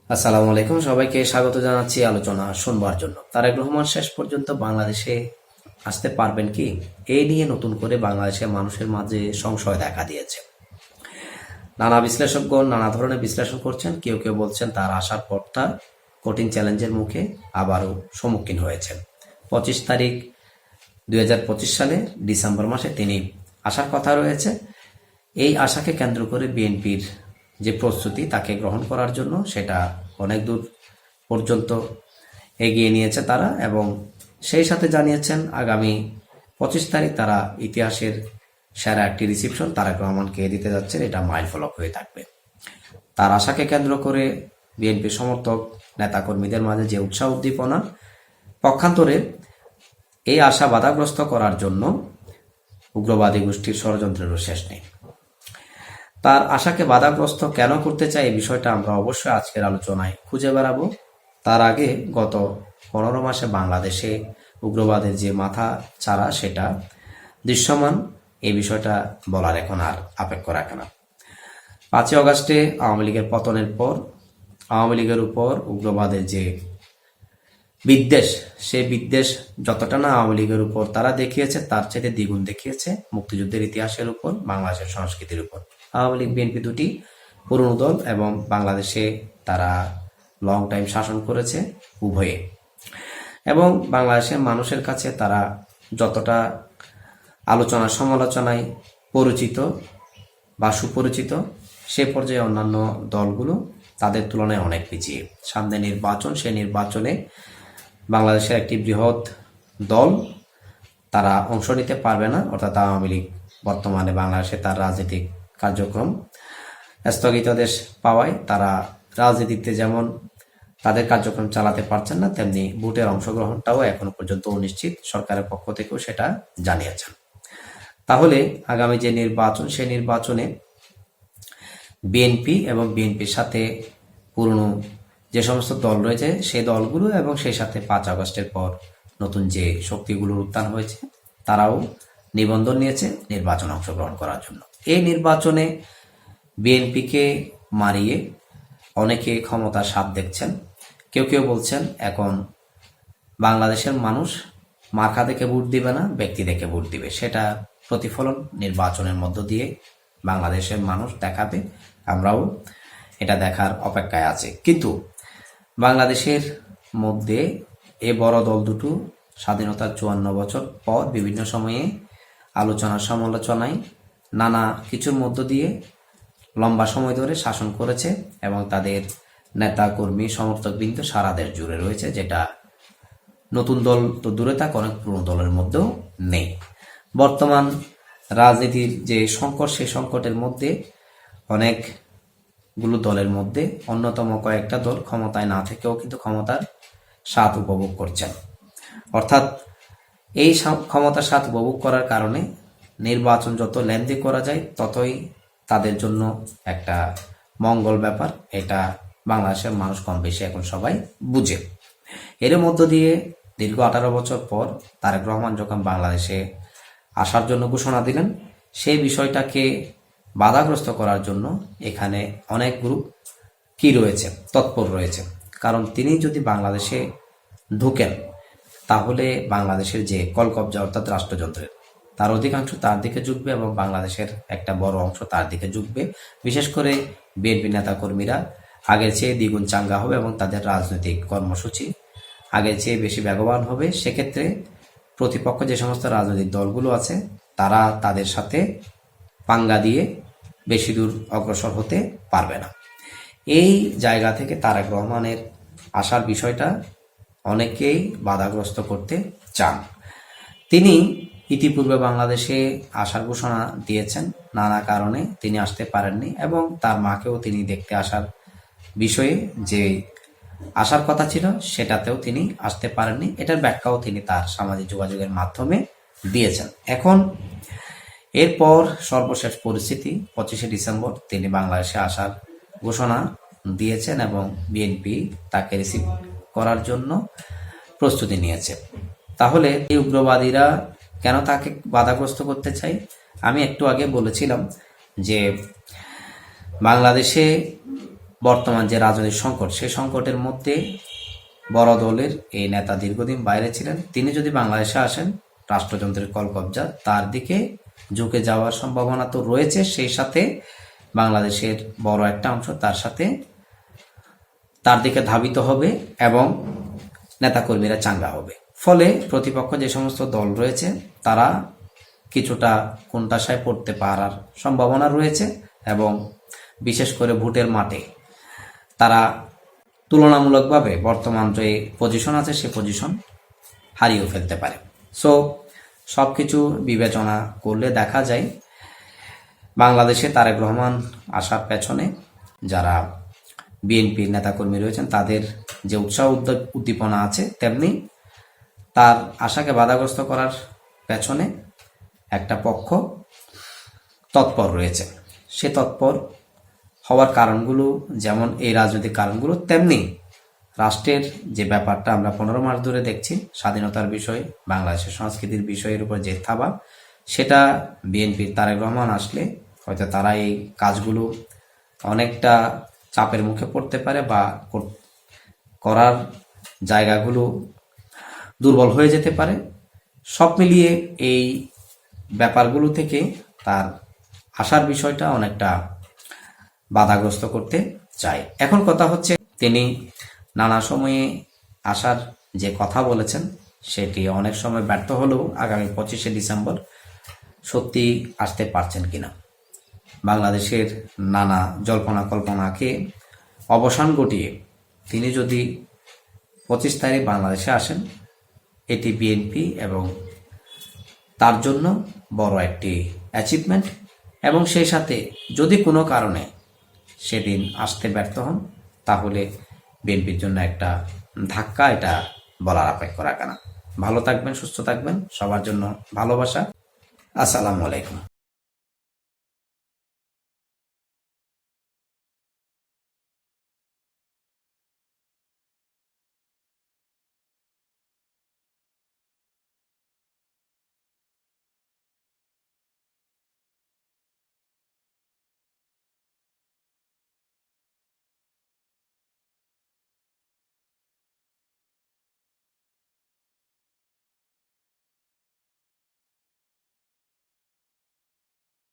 আসসালামু আলাইকুম, সবাইকে স্বাগত জানাচ্ছি আলোচনা শুনবার জন্য। তারেক রহমান শেষ পর্যন্ত বাংলাদেশে আসতে পারবেন কি, এই নিয়ে নতুন করে বাংলাদেশের মানুষের মাঝে সংশয় দেখা দিয়েছে। নানা বিশ্লেষকগণ নানা ধরনের বিশ্লেষণ করছেন। কেউ কেউ বলছেন তার আসার পথটা কঠিন চ্যালেঞ্জের মুখে আবারও সম্মুখীন হয়েছেন। 25 তারিখ 2025 সালে ডিসেম্বর মাসে তিনি আসার কথা রয়েছে। এই আশাকে কেন্দ্র করে বিএনপির যে প্রস্তুতি তাকে গ্রহণ করার জন্য সেটা অনেক দূর পর্যন্ত এগিয়ে নিয়েছে তারা, এবং সেই সাথে জানিয়েছেন আগামী 25 তারিখ তারা ইতিহাসের সেরা একটি রিসিপশন তারেক রহমানকে দিতে যাচ্ছেন। এটা মাইল ফলক হয়ে থাকবে। তার আশাকে কেন্দ্র করে বিএনপি সমর্থক নেতাকর্মীদের মাঝে যে উৎসাহ উদ্দীপনা, পক্ষান্তরে এই আশা বাধাগ্রস্ত করার জন্য উগ্রবাদী গোষ্ঠীর ষড়যন্ত্রেরও শেষ নেই। তার আশাকে বাধাগ্রস্ত কেন করতে চাই, এই বিষয়টা আমরা অবশ্যই আজকের আলোচনায় খুঁজে বেড়াবো। তার আগে গত 15 মাসে বাংলাদেশে উগ্রবাদের যে মাথা চাড়া সেটা দৃশ্যমান, এই বিষয়টা বলার এখন আর আপেক্ষ রাখে না। 5ই অগাস্টে আওয়ামী লীগের পতনের পর আওয়ামী লীগের উপর উগ্রবাদের যে বিদ্বেষ, সে বিদ্বেষ যতটা না আওয়ামী লীগের উপর তারা দেখিয়েছে, তার চাইতে দ্বিগুণ দেখিয়েছে মুক্তিযুদ্ধের ইতিহাসের উপর, বাংলাদেশের সংস্কৃতির উপর। আওয়ামী লীগ বিএনপি দুটি পুরনো দল এবং বাংলাদেশে তারা লং টাইম শাসন করেছে উভয়ে, এবং বাংলাদেশের মানুষের কাছে তারা যতটা আলোচনা সমালোচনায় পরিচিত বা সুপরিচিত, সে পর্যায়ে অন্যান্য দলগুলো তাদের তুলনায় অনেক পিছিয়ে। সামনে নির্বাচন, সে নির্বাচনে বাংলাদেশের একটি বৃহৎ দল তারা অংশ নিতে পারবে না, অর্থাৎ আওয়ামী লীগ বর্তমানে বাংলাদেশে তার রাজনৈতিক কার্যক্রম স্থগিতাদেশ পাওয়ায় তারা রাজনীতিতে যেমন তাদের কার্যক্রম চালাতে পারছেন না, তেমনি ভোটের অংশগ্রহণটাও এখনো পর্যন্ত অনিশ্চিত। সরকারের পক্ষ থেকেও সেটা জানিয়েছেন। তাহলে আগামী যে নির্বাচন, সেই নির্বাচনে বিএনপি এবং বিএনপির সাথে পুরনো যে সমস্ত দল রয়েছে সেই দলগুলো, এবং সেই সাথে 5 আগস্টের পর নতুন যে শক্তিগুলোর উত্থান হয়েছে তারাও নিবন্ধন নিয়েছে নির্বাচনে অংশগ্রহণ করার জন্য। এই নির্বাচনে বিএনপিকে মারিয়ে অনেকে ক্ষমতার স্বাদ দেখছেন। কেউ কেউ বলছেন এখন বাংলাদেশের মানুষ মার্কা দেখে ভোট দিবে না, ব্যক্তি দেখে ভোট দিবে, সেটা প্রতিফলন নির্বাচনের মধ্য দিয়ে বাংলাদেশের মানুষ দেখাবে। আমরাও এটা দেখার অপেক্ষায় আছি। কিন্তু বাংলাদেশের মধ্যে এ বড় দল দুটো স্বাধীনতার 54 বছর পর বিভিন্ন সময়ে আলোচনা সমালোচনায় নানা কিছুর মধ্য দিয়ে লম্বা সময় ধরে শাসন করেছে, এবং তাদের নেতা কর্মী সমর্থকবৃন্দ সারা দেশ জুড়ে রয়েছে, যেটা নতুন দল তো দূরে থাক, অনেক পুরনো দলের মধ্যেও নেই। বর্তমান রাজনীতির যে সংকট, সেই সংকটের মধ্যে অনেকগুলো দলের মধ্যে অন্যতম কয়েকটা দল ক্ষমতায় না থেকেও কিন্তু ক্ষমতার স্বাদ উপভোগ করছেন। অর্থাৎ এই ক্ষমতার স্বাদ উপভোগ করার কারণে নির্বাচন যত লেন্দি করা যায় ততই তাদের জন্য একটা মঙ্গল ব্যাপার। এটা বাংলাদেশের মানুষ কম বেশি এখন সবাই বুঝে। এর মধ্য দিয়ে দীর্ঘ 18 বছর পর তারেক রহমান যখন বাংলাদেশে আসার জন্য ঘোষণা দিলেন, সেই বিষয়টাকে বাধাগ্রস্ত করার জন্য এখানে অনেক গ্রুপ কি রয়েছে, তৎপর রয়েছে। কারণ তিনি যদি বাংলাদেশে ঢুকেন তাহলে বাংলাদেশের যে কলকব্জা অর্থাৎ রাষ্ট্রযন্ত্রের তার অধিকাংশ তার দিকে ঝুঁকবে, এবং বাংলাদেশের একটা বড় অংশ তার দিকে ঝুঁকবে। বিশেষ করে বিএনপি নেতাকর্মীরা আগের চেয়ে দ্বিগুণ চাঙ্গা হবে, এবং তাদের রাজনৈতিক কর্মসূচি আগের চেয়ে বেশি বেগবান হবে। সেক্ষেত্রে প্রতিপক্ষ যে সমস্ত রাজনৈতিক দলগুলো আছে তারা তাদের সাথে পাঙ্গা দিয়ে বেশি দূর অগ্রসর হতে পারবে না। এই জায়গা থেকে তারেক রহমানের আসার বিষয়টা অনেকেই বাধাগ্রস্ত করতে চান। তিনি ইতিপূর্বে বাংলাদেশে আসার ঘোষণা দিয়েছেন, নানা কারণে তিনি আসতে পারেননি, এবং তার মাকেও তিনি দেখতে আসার বিষয়ে যে আসার কথা ছিল সেটাতেও তিনি আসতে পারেননি। এটার ব্যাখ্যাও তিনি তার সামাজিক যোগাযোগের মাধ্যমে দিয়েছেন। এখন এরপর সর্বশেষ পরিস্থিতি 25শে ডিসেম্বর তিনি বাংলাদেশে আসার ঘোষণা দিয়েছেন, এবং বিএনপি তাকে রিসিভ করার জন্য প্রস্তুতি নিয়েছে। তাহলে এই উগ্রবাদীরা কেন তাকে বাধাগ্রস্ত করতে চাই? আমি একটু আগে বলেছিলাম যে বাংলাদেশে বর্তমান যে রাজনৈতিক সংকট, সেই সংকটের মধ্যে বড় দলের এই নেতা দীর্ঘদিন বাইরে ছিলেন। তিনি যদি বাংলাদেশে আসেন, রাষ্ট্রযন্ত্রের কলকবজা তার দিকে ঝুঁকে যাওয়ার সম্ভাবনা তো রয়েছে। সেই সাথে বাংলাদেশের বড় একটা অংশ তার দিকে ধাবিত হবে এবং নেতাকর্মীরা চাঙ্গা হবে। ফলে প্রতিপক্ষ যে সমস্ত দল রয়েছে তারা কিছুটা কোণঠাসায় পড়তে পারার সম্ভাবনা রয়েছে এবং বিশেষ করে ভোটের মাঠে তারা তুলনামূলকভাবে বর্তমান যে পজিশন আছে সে পজিশন হারিয়েও ফেলতে পারে। সো সব কিছু বিবেচনা করলে দেখা যায় বাংলাদেশে তারেক রহমান আসার পেছনে যারা বিএনপির নেতাকর্মী রয়েছেন তাদের যে উৎসাহ উদ্দীপনা আছে, তেমনি তার আশাকে বাধাগ্রস্ত করার পেছনে একটা পক্ষ তৎপর রয়েছে। সে তৎপর হওয়ার কারণগুলো যেমন এই রাজনৈতিক কারণগুলো, তেমনি রাষ্ট্রের যে ব্যাপারটা আমরা 15 মাস ধরে দেখছি, স্বাধীনতার বিষয়, বাংলাদেশের সংস্কৃতির বিষয়ের উপর যে থাবা, সেটা বিএনপির তারেক রহমান আসলে হয়তো তারা এই কাজগুলো অনেকটা চাপের মুখে পড়তে পারে বা করার জায়গাগুলো দুর্বল হয়ে যেতে পারে। সব মিলিয়ে এই ব্যাপারগুলো থেকে তার আসার বিষয়টা অনেকটা বাধাগ্রস্ত করতে চায়। এখন কথা হচ্ছে, তিনি নানা সময়ে আসার যে কথা বলেছেন সেটি অনেক সময় ব্যর্থ হলেও আগামী 25শে ডিসেম্বর সত্যি আসতে পারছেন কিনা, বাংলাদেশের নানা জল্পনা কল্পনাকে অবসান ঘটিয়ে তিনি যদি 25 তারিখ বাংলাদেশে আসেন, এটি বিএনপি এবং তার জন্য বড় একটি অ্যাচিভমেন্ট। এবং সেই সাথে যদি কোনো কারণে সেদিন আসতে ব্যর্থ হন, তাহলে বিএনপির জন্য একটা ধাক্কা, এটা বলার অপেক্ষা রাখে না। ভালো থাকবেন, সুস্থ থাকবেন, সবার জন্য ভালোবাসা। আসসালামু আলাইকুম।